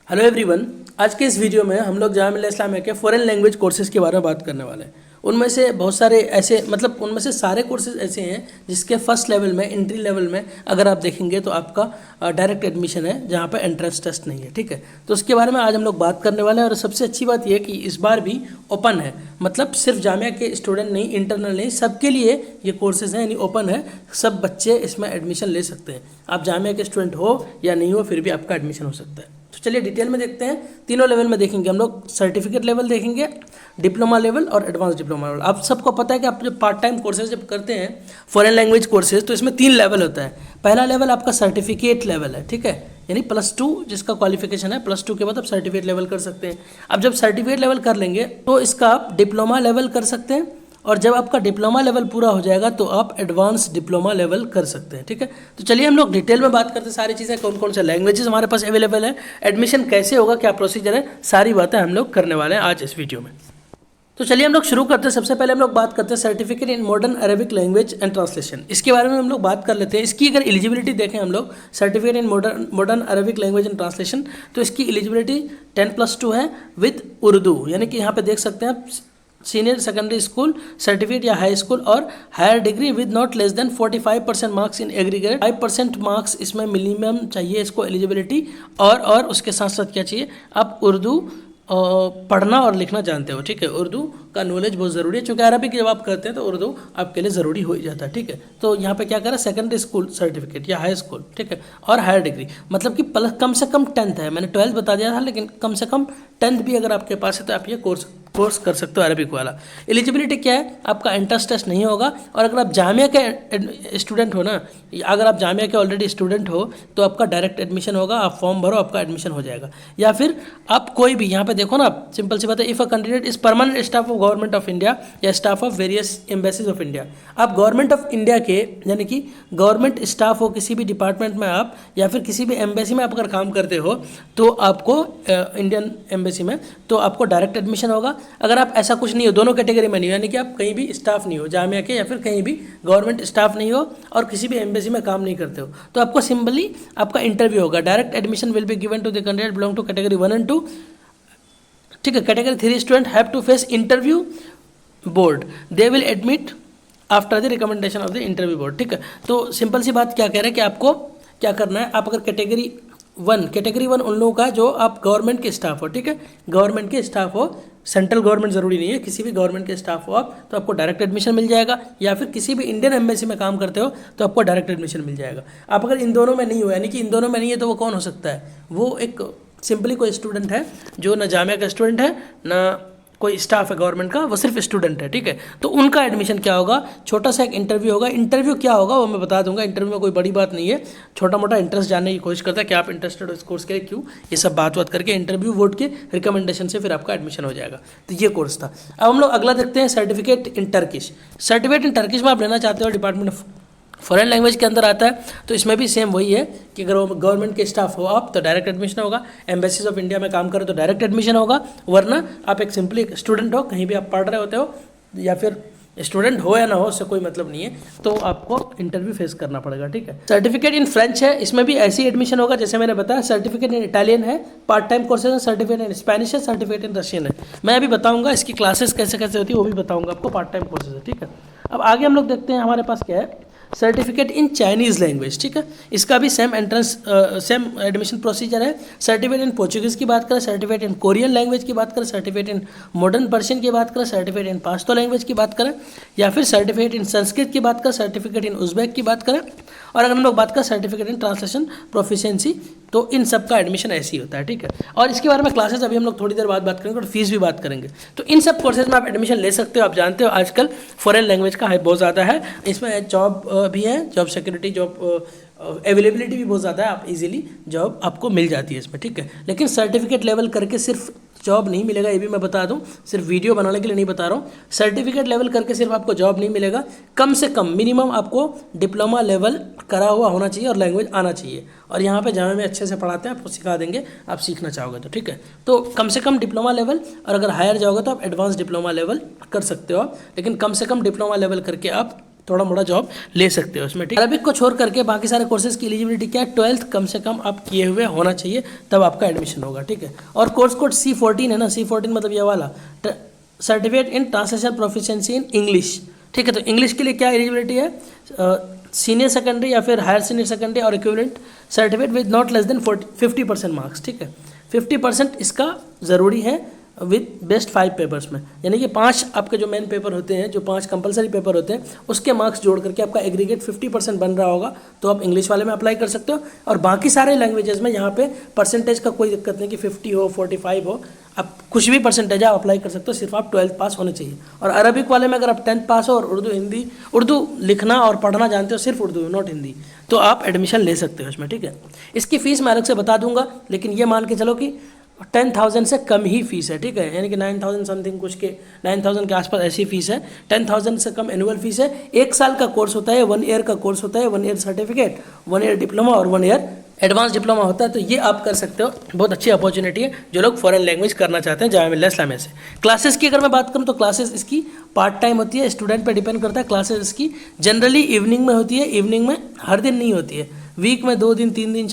Hello everyone. आज के इस वीडियो में हम लोग जामिया मिल्लिया इस्लामिया के फॉरेन लैंग्वेज कोर्सेज़ के बारे में बात करने वाले हैं। उनमें से बहुत सारे ऐसे उनमें से सारे कोर्सेज़ ऐसे हैं जिसके फर्स्ट लेवल में, एंट्री लेवल में अगर आप देखेंगे तो आपका डायरेक्ट एडमिशन है, जहाँ पे एंट्रेंस टेस्ट नहीं है। ठीक है, तो उसके बारे में आज हम लोग बात करने वाले हैं। और सबसे अच्छी बात यह है कि इस बार भी ओपन है, मतलब सिर्फ जामिया के स्टूडेंट नहीं, इंटरनल नहीं, सबके लिए ये कोर्सेज़ हैं, यानी ओपन है। सब बच्चे इसमें एडमिशन ले सकते हैं। आप जामिया के स्टूडेंट हो या नहीं हो, फिर भी आपका एडमिशन हो सकता है। तो चलिए डिटेल में देखते हैं। तीनों लेवल में देखेंगे हम लोग। सर्टिफिकेट लेवल देखेंगे, डिप्लोमा लेवल और एडवांस डिप्लोमा लेवल। आप सबको पता है कि आप जब पार्ट टाइम कोर्सेज जब करते हैं फॉरेन लैंग्वेज कोर्सेज, तो इसमें 3 लेवल होता है। पहला लेवल आपका सर्टिफिकेट लेवल है, ठीक है, यानी +2 जिसका क्वालिफिकेशन है, +2 के बाद आप सर्टिफिकेट लेवल कर सकते हैं। अब जब सर्टिफिकेट लेवल कर लेंगे तो इसका आप डिप्लोमा लेवल कर सकते हैं, और जब आपका डिप्लोमा लेवल पूरा हो जाएगा तो आप एडवांस डिप्लोमा लेवल कर सकते हैं। ठीक है, तो चलिए हम लोग डिटेल में बात करते हैं सारी चीज़ें, कौन कौन से लैंग्वेजेस हमारे पास अवेलेबल है, एडमिशन कैसे होगा, क्या प्रोसीजर है, सारी बातें हम लोग करने वाले हैं आज इस वीडियो में। तो चलिए हम लोग शुरू करते हैं। सबसे पहले हम लोग बात करते हैं certificate in modern Arabic language and translation. इसके बारे में हम लोग बात कर लेते हैं। इसकी अगर एलिजिबिलिटी देखें हम लोग, certificate in modern Arabic language and translation, तो इसकी एलिजिबिलिटी 10+2 है विद उर्दू, यानी कि यहाँ पे देख सकते हैं आप सीनियर सेकेंडरी स्कूल सर्टिफिकेट या हाई स्कूल और higher degree with not less than 45% marks in aggregate. 5% marks इसमें मिनिमम चाहिए इसको एलिजिबिलिटी। और उसके साथ साथ क्या चाहिए, आप उर्दू पढ़ना और लिखना जानते हो। ठीक है, उर्दू का नॉलेज बहुत ज़रूरी है, क्योंकि अरबिक जब आप करते हैं तो उर्दू आपके लिए ज़रूरी हो ही जाता है। ठीक है, तो यहाँ पे क्या करें, सेकेंडरी स्कूल सर्टिफिकेट या हाई स्कूल, ठीक है, और हायर डिग्री, मतलब कि प्लस कम से कम 10th है। मैंने 12th बता दिया था, लेकिन कम से कम 10th भी अगर आपके पास है तो आप ये कोर्स कर सकते हो अरबिक वाला। एलिजिबिलिटी क्या है, आपका एंट्रेंस टेस्ट नहीं होगा। और अगर आप जामिया के स्टूडेंट हो ना, अगर आप जामिया के ऑलरेडी स्टूडेंट हो तो आपका डायरेक्ट एडमिशन होगा। आप फॉर्म भरो, आपका एडमिशन हो जाएगा। या फिर आप कोई भी, यहाँ पे देखो ना, सिंपल सी बात है, if a candidate is permanent staff of government of India या staff of various embassies of India. आप गवर्नमेंट ऑफ इंडिया के, यानी कि गवर्नमेंट स्टाफ हो किसी भी डिपार्टमेंट में आप, या फिर किसी भी एम्बेसी में आप अगर काम करते हो तो आपको इंडियन एम्बेसी में, तो आपको डायरेक्ट एडमिशन होगा। अगर आप ऐसा कुछ नहीं हो, दोनों कैटेगरी में नहीं हो, यानी कि आप कहीं भी स्टाफ नहीं हो जामिया के, या फिर कहीं भी गवर्नमेंट स्टाफ नहीं हो और किसी भी एम्बेसी में काम नहीं करते हो, तो आपको सिंपली आपका इंटरव्यू होगा। Direct admission will be given to the candidate belong to category 1 and 2। ठीक है, category 3 student have to face interview board, they will admit after the recommendation of the interview board. ठीक है, तो simple सी बात क्या कह रहे हैं कि आपको क्या करना है। आप अगर कैटेगरी 1 उन लोगों का जो आप गवर्नमेंट के स्टाफ हो, ठीक है, गवर्नमेंट के स्टाफ हो, सेंट्रल गवर्नमेंट ज़रूरी नहीं है, किसी भी गवर्नमेंट के स्टाफ हो आप, तो आपको डायरेक्ट एडमिशन मिल जाएगा। या फिर किसी भी इंडियन एम्बेसी में काम करते हो तो आपको डायरेक्ट एडमिशन मिल जाएगा। आप अगर इन दोनों में नहीं हो, यानी कि इन दोनों में नहीं है, तो वो कौन हो सकता है, वो एक सिंपली कोई स्टूडेंट है जो ना जामिया का स्टूडेंट है ना कोई स्टाफ है गवर्नमेंट का, वो सिर्फ स्टूडेंट है। ठीक है, तो उनका एडमिशन क्या होगा, छोटा सा एक इंटरव्यू होगा। इंटरव्यू क्या होगा वो मैं बता दूंगा। इंटरव्यू में कोई बड़ी बात नहीं है, छोटा मोटा इंटरेस्ट जानने की कोशिश करता है कि आप इंटरेस्टेड हो इस कोर्स के लिए, क्यों, ये सब बात करके इंटरव्यू बोर्ड के रिकमेंडेशन से फिर आपका एडमिशन हो जाएगा। तो ये कोर्स था। अब हम लोग अगला देखते हैं, certificate in Turkish. Certificate in Turkish में आप लेना चाहते हो, डिपार्टमेंट ऑफ फॉरेन लैंग्वेज के अंदर आता है, तो इसमें भी सेम वही है कि अगर गवर्नमेंट के स्टाफ हो आप तो डायरेक्ट एडमिशन होगा। एम्बेसीज ऑफ इंडिया में काम करो तो डायरेक्ट एडमिशन होगा, वरना आप एक सिंपली स्टूडेंट हो, कहीं भी आप पढ़ रहे होते हो, या फिर स्टूडेंट हो या ना हो, उससे कोई मतलब नहीं है, तो आपको इंटरव्यू फेस करना पड़ेगा। ठीक है, सर्टिफिकेट इन फ्रेंच है, इसमें भी ऐसी एडमिशन होगा जैसे मैंने बताया। सर्टिफिकेट इन इटालियन है, पार्ट टाइम कोर्सेज है। सर्टिफिकेट इन स्पेनिश है, सर्टिफिकेट इन रशियन है। मैं अभी बताऊंगा इसकी क्लासेस कैसे कैसे होती है, वो भी बताऊंगा आपको, पार्ट टाइम कोर्सेज है। ठीक है, अब आगे हम लोग देखते हैं हमारे पास क्या है, सर्टिफिकेट इन चाइनीज़ लैंग्वेज। ठीक है, इसका भी सेम एडमिशन प्रोसीजर है। सर्टिफिकेट इन पोर्चुगीज़ की बात करें, सर्टिफिकेट इन कोरियन लैंग्वेज की बात करें, सर्टिफिकेट इन मॉडर्न पर्शियन की बात करें, सर्टिफिकेट इन पाश्तो लैंग्वेज की बात करें, या फिर सर्टिफिकेट इन संस्कृत की बात करें, सर्टिफिकेट इन उज़्बेक की बात करें, और अगर हम लोग बात करें सर्टिफिकेट इन ट्रांसलेशन प्रोफिशिएंसी, तो इन सब का एडमिशन ऐसे ही होता है। ठीक है, और इसके बारे में क्लासेस अभी हम लोग थोड़ी देर बाद बात करेंगे और फीस भी बात करेंगे। तो इन सब कोर्सेज में आप एडमिशन ले सकते हो। आप जानते हो आजकल फॉरेन लैंग्वेज का हाइप बहुत ज़्यादा है, इसमें जॉब भी है, जॉब सिक्योरिटी, जॉब अवेलेबिलिटी भी बहुत ज़्यादा है, आप इजीली जॉब आपको मिल जाती है इसमें। ठीक है, लेकिन सर्टिफिकेट लेवल करके सिर्फ जॉब नहीं मिलेगा, ये भी मैं बता दूं, सिर्फ वीडियो बनाने के लिए नहीं बता रहा हूँ। सर्टिफिकेट लेवल करके सिर्फ आपको जॉब नहीं मिलेगा, कम से कम मिनिमम आपको डिप्लोमा लेवल करा हुआ होना चाहिए और लैंग्वेज आना चाहिए। और यहाँ पे जामिया में अच्छे से पढ़ाते हैं, आपको सिखा देंगे, आप सीखना चाहोगे तो। ठीक है, तो कम से कम डिप्लोमा लेवल, और अगर हायर जाओगे तो आप एडवांस डिप्लोमा लेवल कर सकते हो आप, लेकिन कम से कम डिप्लोमा लेवल करके आप थोड़ा मोड़ा जॉब ले सकते हो उसमें, ठीक। अरबिक को छोड़ करके बाकी सारे कोर्सेज की एलिजिबिलिटी क्या है, 12th कम से कम आप किए हुए होना चाहिए, तब आपका एडमिशन होगा, ठीक है। और कोर्स कोड C14 है ना, C14 मतलब ये वाला certificate in translation proficiency in English, ठीक है। तो इंग्लिश के लिए क्या एलिजिबिलिटी है, सीनियर सेकेंडरी या फिर higher senior secondary or equivalent certificate with not less than 50% marks, ठीक है। 50% इसका ज़रूरी है विद बेस्ट 5 पेपर्स में, यानी कि 5 आपके जो मेन पेपर होते हैं, जो 5 कंपलसरी पेपर होते हैं, उसके मार्क्स जोड़ करके आपका एग्रीगेट 50% बन रहा होगा, तो आप इंग्लिश वाले में अप्लाई कर सकते हो। और बाकी सारे लैंग्वेजेस में यहाँ पे परसेंटेज का कोई दिक्कत नहीं कि 50 हो 45 हो, आप कुछ भी परसेंटेज आप अप्लाई कर सकते हो, सिर्फ आप 12th पास होने चाहिए। और अरबिक वाले में अगर आप 10th पास हो और उर्दू लिखना और पढ़ना जानते हो, सिर्फ उर्दू नॉट हिंदी, तो आप एडमिशन ले सकते हो इसमें, ठीक है। इसकी फ़ीस मैं अलग से बता दूंगा, लेकिन ये मान के चलो कि 10,000 से कम ही फीस है, ठीक है, यानी कि 9,000 समथिंग कुछ के 9,000 के आसपास ऐसी फीस है। 10,000 से कम एनुअल फीस है। 1 साल का कोर्स होता है, 1 ईयर का कोर्स होता है, 1 ईयर सर्टिफिकेट, 1 ईयर डिप्लोमा और 1 ईयर एडवांस डिप्लोमा होता है। तो ये आप कर सकते हो, बहुत अच्छी अपॉर्चुनिटी है जो लोग फॉरेन लैंग्वेज करना चाहते हैं जामिया मिल्लिया इस्लामिया से। क्लासेस की अगर मैं बात करूँ तो क्लासेस इसकी पार्ट टाइम होती है, स्टूडेंट पे डिपेंड करता है। क्लासेस इसकी जनरली इवनिंग में होती है, इवनिंग में हर दिन नहीं होती है, वीक में 2 दिन 3 दिन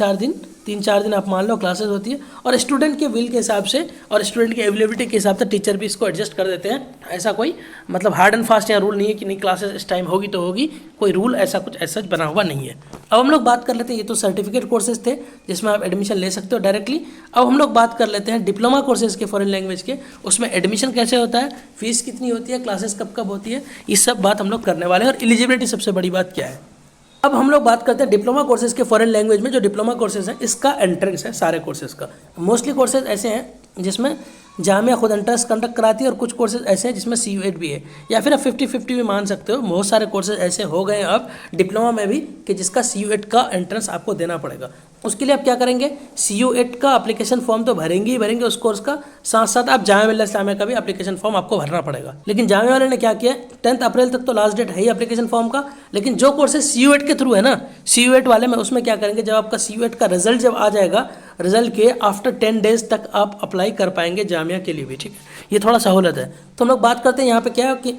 4 दिन आप मान लो क्लासेस होती है। और स्टूडेंट के विल के हिसाब से और स्टूडेंट की अवेलेबिलिटी के हिसाब से टीचर भी इसको एडजस्ट कर देते हैं। ऐसा कोई मतलब हार्ड एंड फास्ट या रूल नहीं है कि नहीं क्लासेस इस टाइम होगी तो होगी, कोई रूल ऐसा कुछ ऐसा बना हुआ नहीं है। अब हम लोग बात कर लेते हैं, ये तो सर्टिफिकेट कोर्सेज थे जिसमें आप एडमिशन ले सकते हो डायरेक्टली। अब हम लोग बात कर लेते हैं डिप्लोमा कोर्सेज के फॉरेन लैंग्वेज के, उसमें एडमिशन कैसे होता है, फीस कितनी होती है, क्लासेस कब कब होती है, ये सब बात हम लोग करने वाले हैं। और एलिजिबिलिटी सबसे बड़ी बात क्या है। अब हम लोग बात करते हैं डिप्लोमा कोर्सेज के फॉरेन लैंग्वेज में। जो डिप्लोमा कोर्सेज हैं इसका एंट्रेंस है सारे कोर्सेज का। मोस्टली कोर्सेज ऐसे हैं जिसमें जामिया खुद एंट्रेंस कंडक्ट कराती है, और कुछ कोर्सेज ऐसे हैं जिसमें CUET भी है, या फिर आप 50-50 भी मान सकते हो। बहुत सारे कोर्सेज ऐसे हो गए हैं अब डिप्लोमा में भी कि जिसका CUET का एंट्रेंस आपको देना पड़ेगा। उसके लिए आप क्या करेंगे, CUET का एप्लीकेशन फॉर्म तो भरेंगे ही भरेंगे उस कोर्स का, साथ साथ आप जामिया मिल्लिया इस्लामिया का भी एप्लीकेशन फॉर्म आपको भरना पड़ेगा। लेकिन जामिया वाले ने क्या किया, 10 अप्रैल तक तो लास्ट डेट है ही एप्लीकेशन फॉर्म का, लेकिन जो कोर्सेज CUET के थ्रू है ना, CUET वाले में उसमें क्या करेंगे, जब आपका CUET का रिजल्ट जब आ जाएगा, रिजल्ट के आफ्टर 10 डेज तक आप अप्लाई कर पाएंगे जामिया के लिए भी, ठीक है। ये थोड़ा सहूलत है। तो हम लोग बात करते हैं यहाँ पे क्या है कि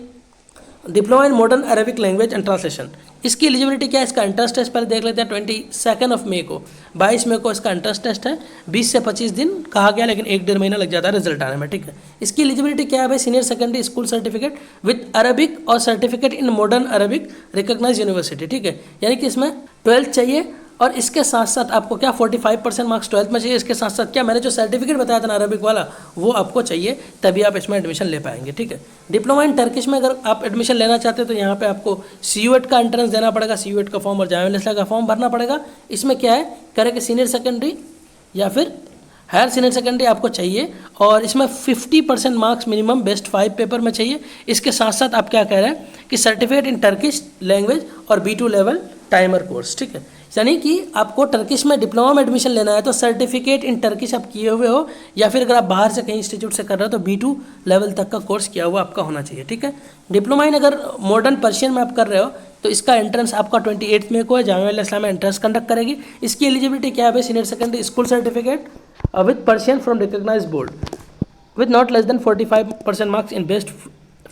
diploma in modern Arabic language and translation, इसकी एलिजिबिलिटी क्या है, इसका एंट्रेंस टेस्ट पहले देख लेते हैं। 22 मई को 22 मई को इसका एंट्रेंस टेस्ट है। 20 से 25 दिन कहा गया, लेकिन 1-1.5 महीना लग जाता है रिजल्ट आने में, ठीक है। इसकी एलिजिबिलिटी क्या है भाई, senior secondary school certificate with Arabic or certificate in modern Arabic recognise university, ठीक है। यानी कि इसमें 12th चाहिए, और इसके साथ साथ आपको क्या 45% मार्क्स 12th में चाहिए। इसके साथ साथ क्या मैंने जो सर्टिफिकेट बताया था ना अरबिक वाला, वो आपको चाहिए, तभी आप इसमें एडमिशन ले पाएंगे, ठीक है। डिप्लोमा इन टर्किश में अगर आप एडमिशन लेना चाहते हैं तो यहाँ पे आपको CUET का एंट्रेंस देना पड़ेगा, CUET का फॉर्म और जामिया मिल्लिया इस्लामिया का फॉर्म भरना पड़ेगा। इसमें क्या है, करें कि सीनियर सेकेंडरी या फिर हायर सीनियर सेकेंडरी आपको चाहिए, और इसमें 50% मार्क्स मिनिमम बेस्ट 5 पेपर में चाहिए। इसके साथ साथ आप क्या कह रहे हैं कि सर्टिफिकेट इन टर्किश लैंग्वेज और B2 लेवल टाइमर कोर्स, ठीक है। यानी कि आपको टर्किश में डिप्लोमा में एडमिशन लेना है तो सर्टिफिकेट इन टर्किश आप किए हुए हो, या फिर अगर आप बाहर से कहीं इंस्टीट्यूट से कर रहे हो तो B2 लेवल तक का कोर्स किया हुआ आपका होना चाहिए, ठीक है। डिप्लोमा इन अगर मॉडर्न पर्शियन में आप कर रहे हो तो इसका एंट्रेंस आपका 28 मई को है, जामिया मिल्लिया इस्लामिया एंट्रेंस कंडक्ट करेगी। इसकी एलिजिबिलिटी क्या है, senior secondary school certificate with Persian from recognised board with not less than 45% marks in best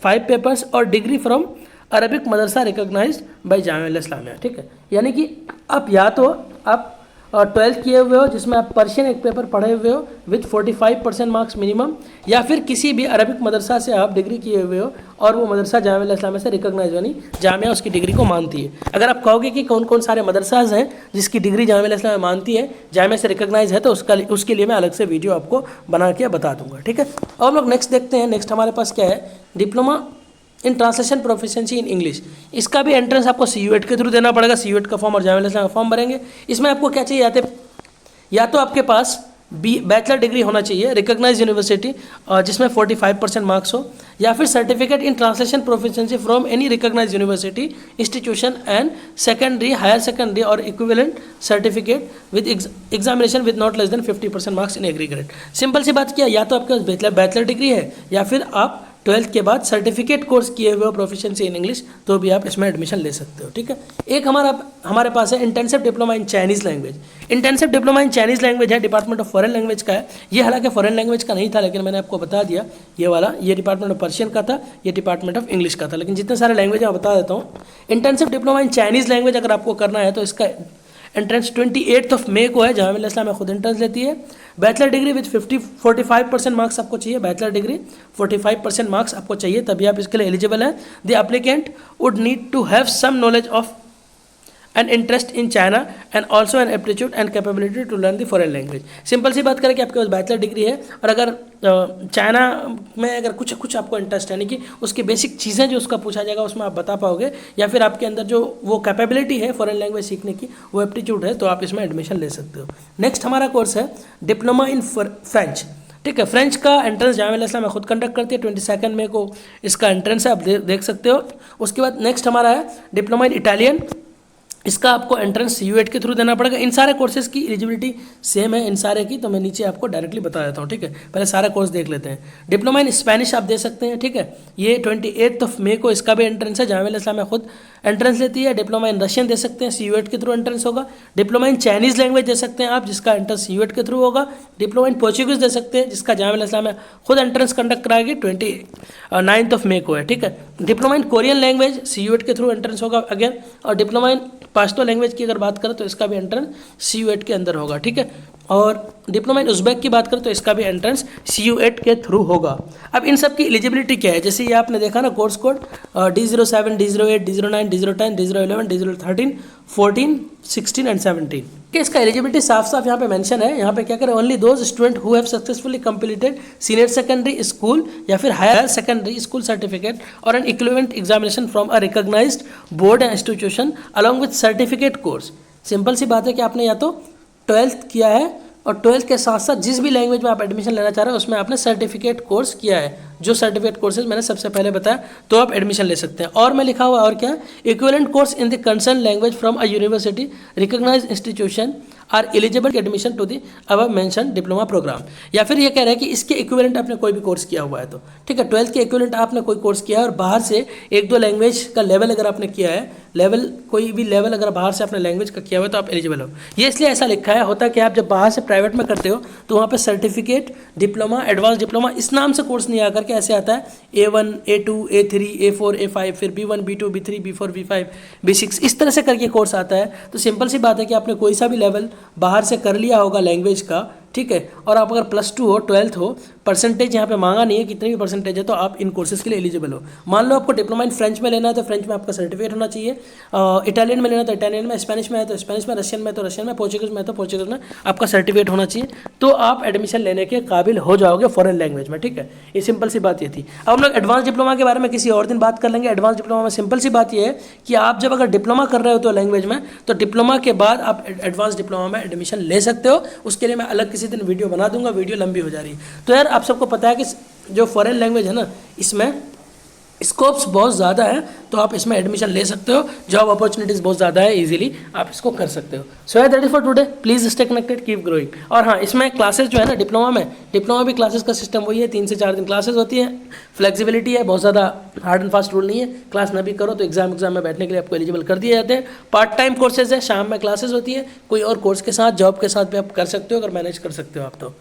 5 papers, or degree from Arabic madrasa recognised by Jamia Millia Islamia, ठीक है। यानी कि आप या तो आप 12th किए हुए हो जिसमें आप पर्शियन एक पेपर पढ़े हुए हो विथ 45% मार्क्स मिनिमम, या फिर किसी भी अरबिक मदरसा से आप डिग्री किए हुए हो और वो मदरसा जामिया मिल्लिया इस्लामिया से रिकॉग्नाइज, यानी जामिया उसकी डिग्री को मानती है। अगर आप कहोगे कि कौन कौन सारे मदरसाज हैं जिसकी डिग्री जामिया मिल्लिया इस्लामिया मानती है, जामिया से रिकॉग्नाइज है, तो उसके लिए मैं अलग से वीडियो आपको बना के बता दूंगा, ठीक है। और हम लोग नेक्स्ट देखते हैं। नेक्स्ट हमारे पास क्या है, diploma in translation proficiency in English. इसका भी एंट्रेंस आपको CUET के थ्रू देना पड़ेगा, CUET का फॉर्म और जामिया मिल्लिया इस्लामिया का फॉर्म भरेंगे। इसमें आपको क्या चाहिए, या तो आपके पास बैचलर डिग्री होना चाहिए रिकॉग्नाइज यूनिवर्सिटी जिसमें 45% मार्क्स हो, या फिर certificate in translation proficiency from any recognise university institution and secondary higher secondary or equivalent certificate with examination with not less than 50% marks in aggregate. Simple सी बात किया, या तो आपके पास बैचलर डिग्री है या फिर आप 12th के बाद सर्टिफिकेट कोर्स किए हुए हो प्रोफिशिएंसी इन इंग्लिश, तो भी आप इसमें एडमिशन ले सकते हो, ठीक है। एक हमारे पास है intensive diploma in Chinese language. Intensive diploma in Chinese language है, डिपार्टमेंट ऑफ फॉरेन लैंग्वेज का है। ये हालांकि फॉरेन लैंग्वेज का नहीं था, लेकिन मैंने आपको बता दिया ये वाला, ये डिपार्टमेंट ऑफ पर्शियन का था, ये डिपार्टमेंट ऑफ इंग्लिश का था, लेकिन जितने सारे लैंग्वेज मैं बता देता हूँ। Intensive diploma in Chinese language अगर आपको करना है तो इसका एंट्रेंस 28 मई को है, जहाँ मिल में खुद एंट्रेंस लेती है। बैचलर डिग्री विथ 45% मार्क्स आपको चाहिए, बैचलर डिग्री 45% मार्क्स आपको चाहिए, तभी आप इसके लिए एलिजिबल हैं। The applicant would need to have some knowledge of an interest in China and also an aptitude and capability to learn the foreign language. Simple सी बात करें कि आपके पास बैचलर डिग्री है और अगर चाइना में अगर कुछ आपको इंटरेस्ट है, यानी कि उसकी बेसिक चीज़ें जो उसका पूछा जाएगा उसमें आप बता पाओगे, या फिर आपके अंदर जो वो कैपेबिलिटी है फॉरेन लैंग्वेज सीखने की, वो एप्टीट्यूड है, तो आप इसमें एडमिशन ले सकते हो। नेक्स्ट हमारा कोर्स है डिप्लोमा इन फ्रेंच, ठीक है। फ्रेंच का एंट्रेंस जामिया इस्लाम में खुद कंडक्ट करती है, 22 मई को इसका एंट्रेंस है, आप देख सकते हो। उसके बाद नेक्स्ट हमारा है डिप्लोमा इन इटालियन, इसका आपको एंट्रेंस CUET के थ्रू देना पड़ेगा। इन सारे कोर्सेज की एलिजिबिलिटी सेम है इन सारे की, तो मैं नीचे आपको डायरेक्टली बता देता हूँ, ठीक है। पहले सारा कोर्स देख लेते हैं। डिप्लोमा इन स्पेनिश आप दे सकते हैं, ठीक है। ये 28 मई को इसका भी एंट्रेंस है, जामिया इस्लाम में खुद एंट्रेंस लेती है। डिप्लोमा इन रशियन दे सकते हैं, CUET के थ्रू एंट्रेंस होगा। डिप्लोमा इन चाइनीज़ लैंग्वेज दे सकते हैं आप, जिसका एंट्रेंस CUET के थ्रू होगा। डिप्लोमा इन पोर्चुगीज़ दे सकते हैं, जिसका जामिया इस्लाम में खुद एंट्रेंस कंडक्ट कराएगी, 29 मई को है, ठीक है। Diploma in Korean language CUET के थ्रू एंट्रेंस होगा अगेन। और डिप्लोमा इन पाश्तो लैंग्वेज की अगर बात करें तो इसका भी एंट्रेंस CUET के अंदर होगा, ठीक है। और डिप्लोमा इन उज़्बेक की बात करें तो इसका भी एंट्रेंस CUET के थ्रू होगा। अब इन सब की एलिजिबिलिटी क्या है, जैसे ये आपने देखा ना course code D07, D08, D09, D010, D011, D013, 14, 16 and 17 कि इसका एलिजिबिलिटी साफ साफ यहाँ पे मेंशन है। यहाँ पे क्या करें, only those student who have successfully completed senior secondary school या फिर higher secondary school certificate or an equivalent examination from a recognised board and institution along with certificate course. Simple सी बात है कि आपने या तो 12th किया है और 12th के साथ साथ जिस भी लैंग्वेज में आप एडमिशन लेना चाह रहे हो उसमें आपने सर्टिफिकेट कोर्स किया है, जो सर्टिफिकेट कोर्सेज मैंने सबसे पहले बताया, तो आप एडमिशन ले सकते हैं। और मैं लिखा हुआ और क्या, equivalent course in the concern language from a university recognized institution are eligible admission to the above mention diploma program. या फिर ये कह रहा है कि इसके इक्विवेलेंट आपने कोई भी कोर्स किया हुआ है तो, ठीक है। 12th के इक्विवेलेंट आपने कोई कोर्स किया है और बाहर से 1-2 लैंग्वेज का लेवल अगर आपने किया है, लेवल कोई भी लेवल अगर बाहर से आपने लैंग्वेज का किया हुआ है तो आप एलिजिबल हो। ये इसलिए ऐसा लिखा है, होता है कि आप जब बाहर से प्राइवेट में करते हो तो वहाँ पे सर्टिफिकेट डिप्लोमा, एडवांस डिप्लोमा इस नाम से कोर्स नहीं आकर के ऐसे आता है A1, A2, A3, A4, A5, फिर B1, B2, B3, B4, B5, B6 इस तरह से करके कोर्स आता है। तो सिंपल सी बात है कि आपने कोई सा भी लेवल बाहर से कर लिया होगा लैंग्वेज का, ठीक है। और आप अगर +2 हो, 12th हो, परसेंटेज यहाँ पे मांगा नहीं है, कितनी भी परसेंटेज है तो आप इन कोर्सेज के लिए एलिजिबल हो। मान लो आपको डिप्लोमा इन फ्रेंच में लेना है तो फ्रेंच में आपका सर्टिफिकेट होना चाहिए, इटालियन में लेना तो इटालियन में, स्पेनिश में है तो स्पेनिश में, रशियन में तो रशियन में, पोर्चुगीज़ में तो पोर्चुगीज़ में आपका सर्टिफिकेट होना चाहिए, तो आप एडमिशन लेने के काबिल हो जाओगे फॉरेन लैंग्वेज में, ठीक है। ये सिंपल सी बात ये थी। अब हम लोग एडवांस डिप्लोमा के बारे में किसी और दिन बात कर लेंगे। एडवांस डिप्लोमा में सिंपल सी बात ये है कि आप जब अगर डिप्लोमा कर रहे हो तो लैंग्वेज में, तो डिप्लोमा के बाद आप एडवांस डिप्लोमा में एडमिशन ले सकते हो। उसके लिए मैं अलग किसी दिन वीडियो बना दूंगा, वीडियो लंबी हो जा रही है। तो यार आप सबको पता है कि जो फॉरेन लैंग्वेज है ना, इसमें स्कोप्स बहुत ज़्यादा है, तो आप इसमें एडमिशन ले सकते हो, जॉब अपॉर्चुनिटीज़ बहुत ज़्यादा है, इजीली आप इसको कर सकते हो। So that is for today, please stay connected, keep growing. और हाँ, इसमें क्लासेस जो है ना डिप्लोमा भी क्लासेस का सिस्टम वही है, 3 से 4 दिन क्लासेस होती है, फ्लेक्सिबिलिटी है, बहुत ज़्यादा हार्ड एंड फास्ट रूल नहीं है। क्लास ना भी करो तो एग्जाम में बैठने के लिए आपको एलिजिबल कर दिए जाते हैं। पार्ट टाइम कोर्सेज है, शाम में क्लासेस होती है, कोई और कोर्स के साथ, जॉब के साथ भी आप कर सकते हो अगर मैनेज कर सकते हो आप तो।